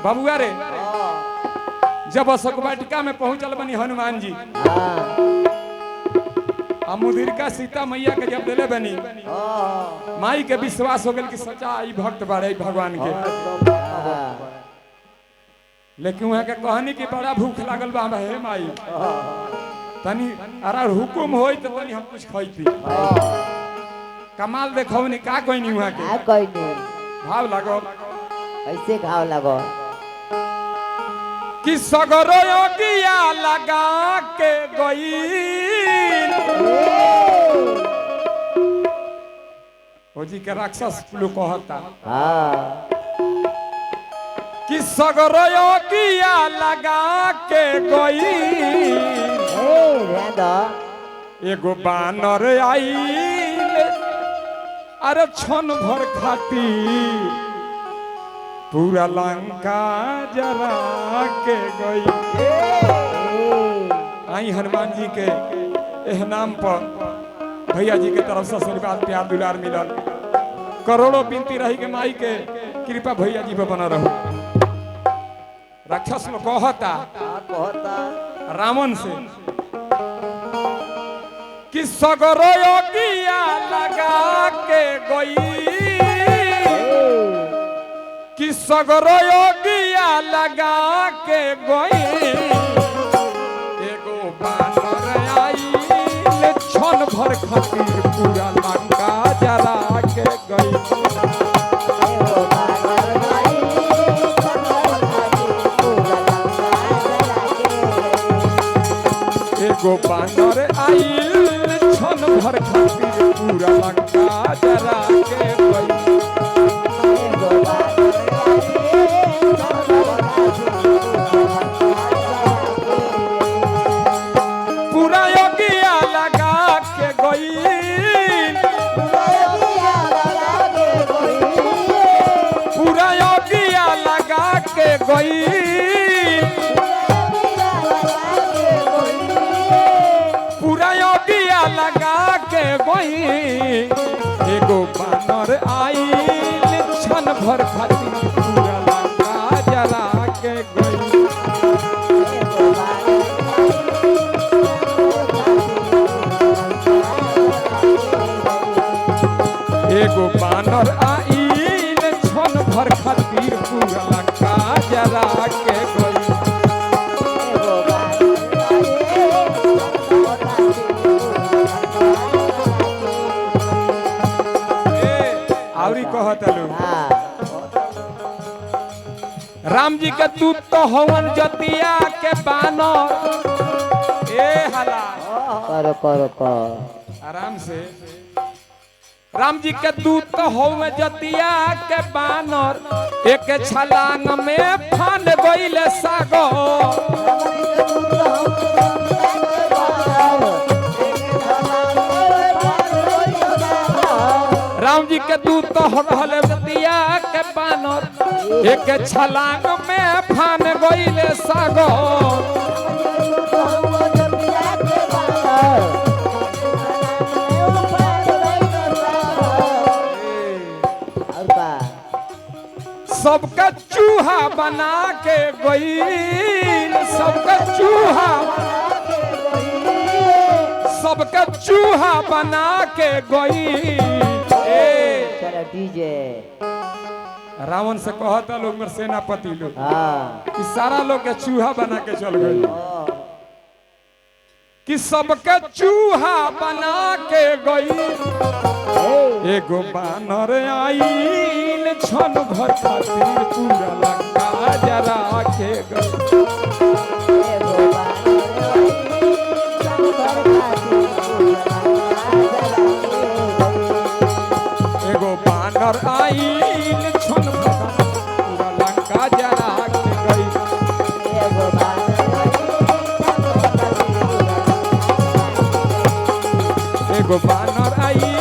बबुआ रे जब अशोक वाटिका में पहुंचल बनी हनुमान जी आ मुदिरका सीता मैया के जब दिले बनी माई के विश्वास हो गल कि सच्चा ई भक्त बारे भगवान के। लेकिन वहाँ के कहानी की बड़ा भूख लागल बा हे माई तनी अरे हुकुम होई तो तनी हम कुछ खइती। कमाल देखो नी का कोई नहीं वहाँ के कोई नहीं भाव लागो ऐसे घाव लगो कि सगरो योगिया लगा के गई ओ जी के राक्षस लोग कहता कि सगरो योगिया लगा के गई एगो बानर आई अरे क्षण भर खाती पूरा लंका जरा के गई। आई हनुमान जी के एह नाम पर भैया जी के तरफ से आशीर्वाद प्यार दुलार मिलल। करोड़ों बिनती रही के माई के कृपा भैया जी पे बना रहो। राक्षस लोग कहता रावण से कि सगरो योगिया लगा के गई कि सगरो योगिया लगा के गई एगो बानर आइल क्षण भर खातिर पूरा लंका जरा के गई। एगो बानर आइल क्षण भर खातिर पूरा लंका जरा के गई। पूरा योगिया लगा के गई पूरा योगिया लगा के गई पूरा योगिया लगा के गई एगो बानर आइल क्षण भर खातिर पूरा लंका जरा के गई। एगो बानर आइल क्षण भर खातिर पूरा लंका जरा के गई। आवरी कहत लोग राम जी के दूत तो हवन जतिया के बानर ए हला करो करो करो आराम से राम जी के दूत तो हवन जतिया के बानर एक छलांग में फान गइले सागर। राम जी के दूत तो रहले जतिया के बानर एक छलांग में फान गइले सागर। सबका चूहा बना के गई सबका चूहा बना के गई। डीजे रावण से कहता लोग मेरे सेनापति लोग कि सारा लोग के चूहा बना के चल गई कि सबके चूहा बना के गई। एगो बानर आइल क्षण भर खातिर पूरा लंका जरा के गई। एगो बानर आइल क्षण भर पूरा लंका जरा के गई। एगो बानर आइल